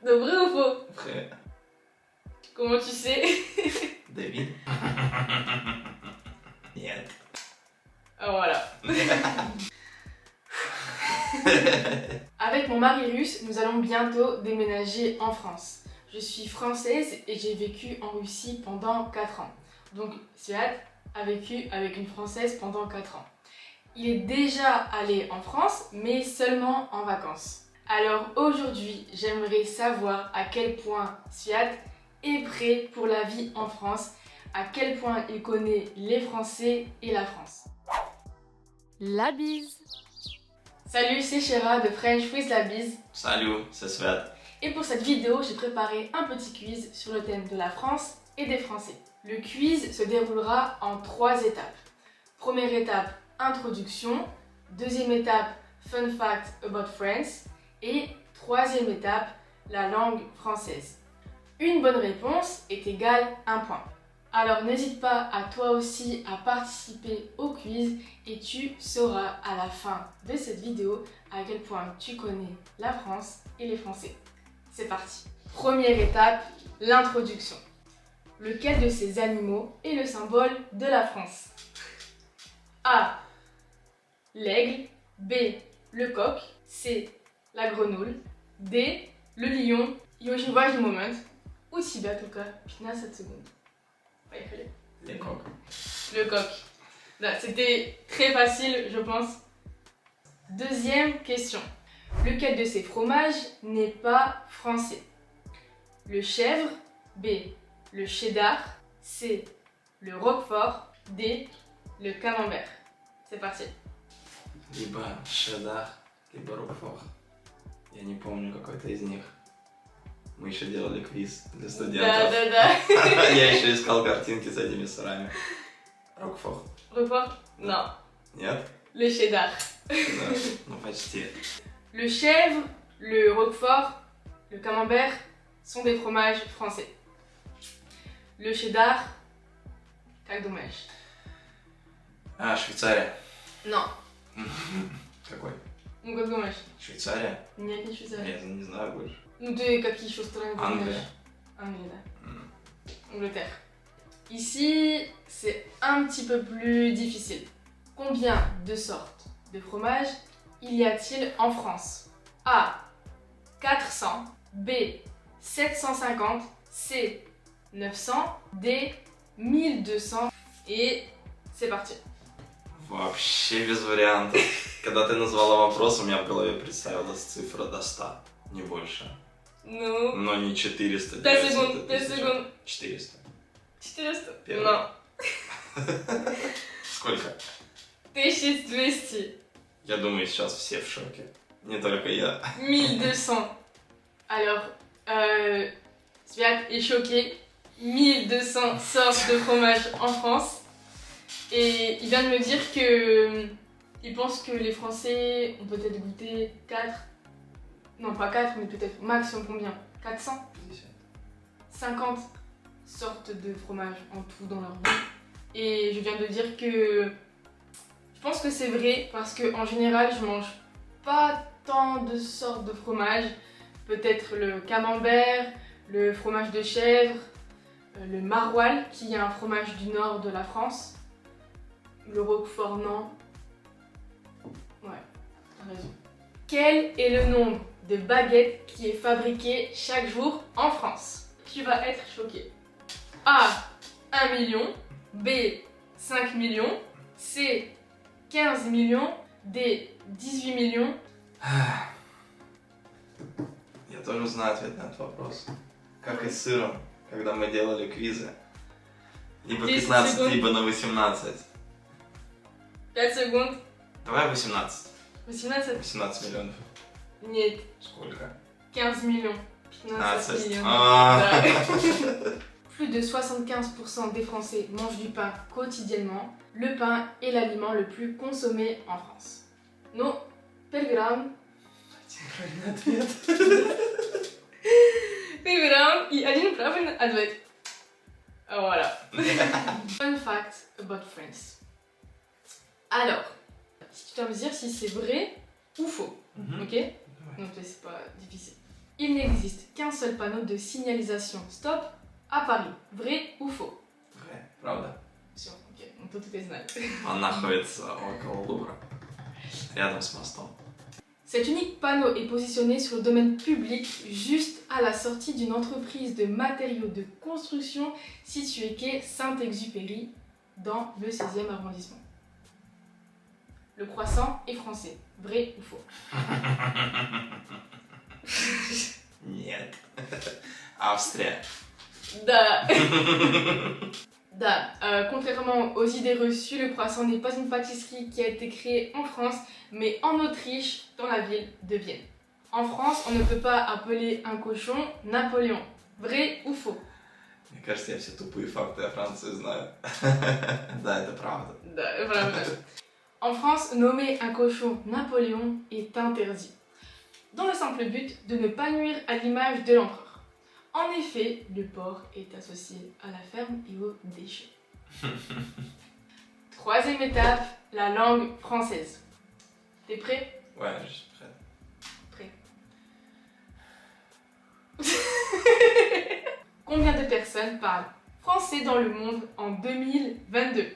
De vrai ou faux? Vrai. Comment tu sais? David. Нет. Ah voilà. Avec mon mari russe, nous allons bientôt déménager en France. Je suis française et j'ai vécu en Russie pendant 4 ans. Donc Sviat a vécu avec une française pendant 4 ans. Il est déjà allé en France, mais seulement en vacances. Alors aujourd'hui, j'aimerais savoir à quel point Sviat est prêt pour la vie en France, à quel point il connaît les Français et la France. La bise. Salut, c'est Shera de French with la bise. Salut, c'est Svet. Et pour cette vidéo, j'ai préparé un petit quiz sur le thème de la France et des Français. Le quiz se déroulera en 3 étapes. Première étape, introduction. Deuxième étape, fun fact about France. Et troisième étape, la langue française. Une bonne réponse est égale 1 point. Alors n'hésite pas à toi aussi à participer au quiz et tu sauras à la fin de cette vidéo à quel point tu connais la France et les Français. C'est parti. Première étape, l'introduction. Lequel de ces animaux est le symbole de la France? A. L'aigle. B. Le coq. C. La grenouille. D. Le lion. Już ważny moment. U ciebie tylko 15 sekund. Ouais, Les coqs. le coq. Là, c'était très facile, je pense. Deuxième question. Lequel de ces fromages n'est pas français? Le chèvre. B. Le cheddar. C. Le roquefort. D. Le camembert. C'est parti. Либо Шедар, либо Рокфор. Я не помню какой-то из них. Мы еще делали квиз для студентов. Да. Я еще искал картинки с этими сырами. Рокфор. Roquefort? Non. Нет? Le cheddar. Да. Ну почти. Le chèvre, le roquefort, le camembert sont des fromages français. Le cheddar, как думаешь? А, Швейцария. Non. Какой? Ну, как думаешь? Швейцария? Нет, не Швейцария. Я не знаю больше. Ну, ты какие еще страны Англия. думаешь? Англия, да. Angleterre. Ici, c'est un petit peu plus difficile. Combien de sortes de fromages il y a-t-il en France? A. 400. B. 750. C. 900. D. 1200. Et c'est parti. Вообще без вариантов. Когда ты назвала вопрос, у меня в голове представилась цифра до 100, не больше. Ну, Но не 400. 5 секунд, 900, 5 1000. секунд. 400. 400. Первый. Non. Сколько? 1200. Я думаю, сейчас все в шоке. Не только я. 1200. Alors, Sviat est choqué. 1200 sortes de fromage en France. Et il vient de me dire que il pense que les Français ont peut-être goûté 4. Non, pas 4, mais peut-être maximum combien? 400? 50 sortes de fromage en tout dans leur vie. Et je viens de dire que je pense que c'est vrai parce qu'en général, je mange pas tant de sortes de fromage. Peut-être le camembert, le fromage de chèvre, le maroilles qui est un fromage du nord de la France. Le roquefort, non. Ouais, t'as raison. Quel est le nombre de baguettes qui est fabriqué chaque jour en France? Tu vas être choqué. A. 1 million. B. 5 millions. C. 15 millions. D. 18 millions. Я тоже знаю ответ на этот вопрос. Как и с сыром, когда мы делали квизы. Либо 10 15, секунд. либо на 18. 4 secondes. Давай 18. 18. 18 миллионов. Нет. Сколько? 15 millions. 15 15. millions. Ah. Plus de 75% des Français mangent du pain quotidiennement. Le pain est l'aliment le plus consommé en France. Ну, переграм. Правильный ответ. Переграм и один правильный ответ. Voilà. Fun fact about France. Alors, si tu dois me dire si c'est vrai ou faux, ok? Donc c'est pas difficile. Il n'existe qu'un seul panneau de signalisation stop à Paris. Vrai ou faux? Vrai, правда. Все, окей, ну тут ты знаешь. Он находится около Лувра, рядом с мостом. Cet unique panneau est positionné sur le domaine public, juste à la sortie d'une entreprise de matériaux de construction située quai Saint-Exupéry, dans le 16e arrondissement. Le croissant est français. Vrai ou faux? Нет. Австрия. Da. Da. Contrairement aux idées reçues, le croissant n'est pas une pâtisserie qui a été créée en France, mais en Autriche, dans la ville de Vienne. En France, on ne peut pas appeler un cochon Napoléon. Vrai ou faux? Мне кажется, я все тупые факты о Франции знаю. Да, это правда. Da, voilà, voilà. En France, nommer un cochon Napoléon est interdit, dans le simple but de ne pas nuire à l'image de l'empereur. En effet, le porc est associé à la ferme et aux déchets. Troisième étape, la langue française. T'es prêt? Ouais, je suis prêt. Combien de personnes parlent français dans le monde en 2022?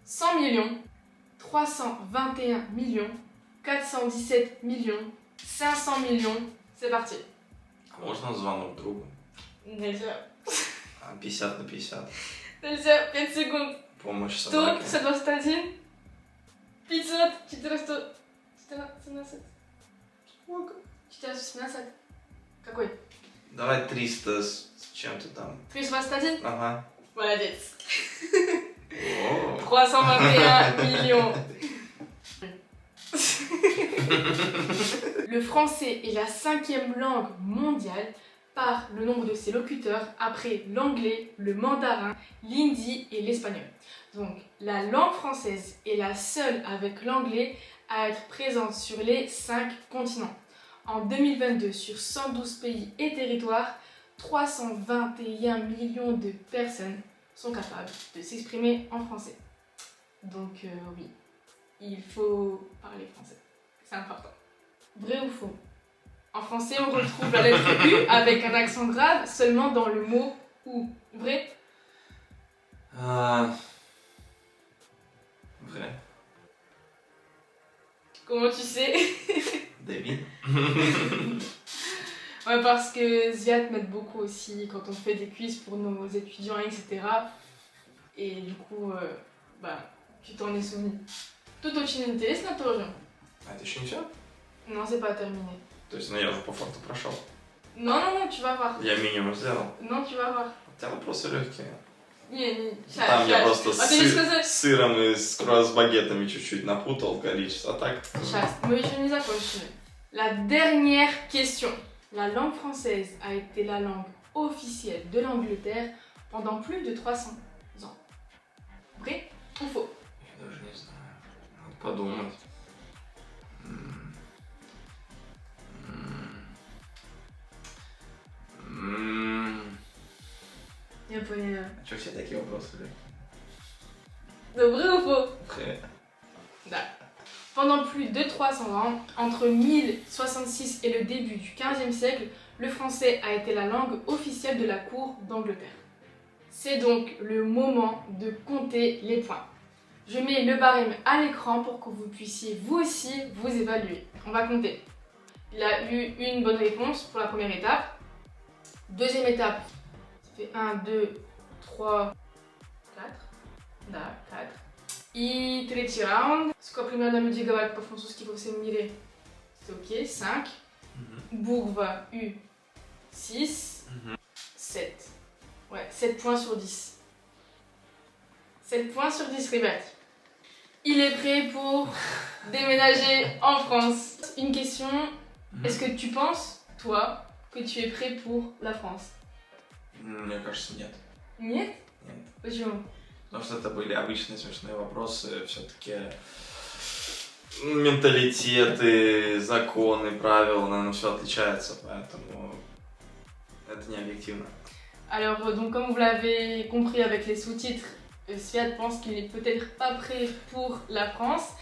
100 millions, 321 millions, 417 millions, 500 millions. C'est parti. А можно звонок другу? Нельзя. 50 на 50. Нельзя. 5 секунд. Помощь 100, собаке. 121, 500, 417. Сколько? 417. Какой? Давай 300 с чем-то там. 321? Ага. Молодец. О. 321 millions. Le français est la 5e langue mondiale par le nombre de ses locuteurs après l'anglais, le mandarin, l'hindi et l'espagnol. Donc la langue française est la seule avec l'anglais à être présente sur les 5 continents. En 2022, sur 112 pays et territoires, 321 millions de personnes sont capables de s'exprimer en français. Donc oui, il faut parler français. C'est important. Vrai ou faux? En français, on retrouve la lettre U avec un accent grave seulement dans le mot ou. Vrai? Vrai. Comment tu sais? Devine. Ouais, parce que Ziad m'aide beaucoup aussi quand on fait des quiz pour nos étudiants, etc. Et du coup, tu t'en es souvenu. Тут очень интересно тоже. А это еще не все? Non, c'est pas terminé. То есть, ну я уже по факту прошел. Non, non, non, tu vas voir. Я минимум сделал. Non, tu vas voir. Хотя вопросы легкие. Не, Там я просто А ты не сказал? с сыром и с багетами чуть-чуть напутал количество. А так... Сейчас, мы еще не закончили. La dernière question. La langue française a été la langue officielle de l'Angleterre pendant plus de 300 ans. Vrai ou faux? Я даже не знаю. Надо подумать. Я поняла. А что все такие вопросы легкие? Donc, vrai ou faux? Vrai. Pendant plus de 300 ans, entre 1066 et le début du XVe siècle, le français a été la langue officielle de la cour d'Angleterre. C'est donc le moment de compter les points. Je mets le barème à l'écran pour que vous puissiez vous aussi vous évaluer. On va compter. Il a eu une bonne réponse pour la première étape. Deuxième étape, ça fait 1, 2, 3, 4. Да, 4. И третий раунд. Сколько примерно людей говорят по-французски во всем мире? C'est ok, 5. Bourva, U, 6. 7. Ouais, 7 points sur 10. 7 points sur 10, répète. Il est prêt pour déménager en France. Une question. Est-ce que tu penses, toi, que tu es prêt pour la France? Мне кажется, нет. Нет? Нет. Почему? Потому что это были обычные смешные вопросы, все-таки менталитеты, законы, правила, наверное, все отличается, поэтому это не объективно. Alors, donc, comme vous l'avez compris avec les sous-titres, Sviat pense qu'il n'est peut-être pas prêt pour la France.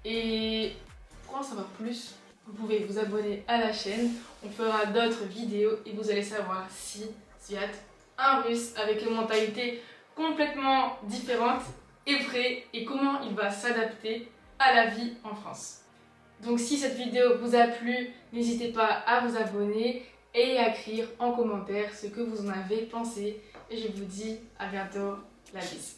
Et pour en savoir plus, vous pouvez vous abonner à la chaîne. On fera d'autres vidéos et vous allez savoir si Zviad, un russe avec une mentalité complètement différente, est prêt et comment il va s'adapter à la vie en France. Donc si cette vidéo vous a plu, n'hésitez pas à vous abonner et à écrire en commentaire ce que vous en avez pensé. Et je vous dis à bientôt, la bise.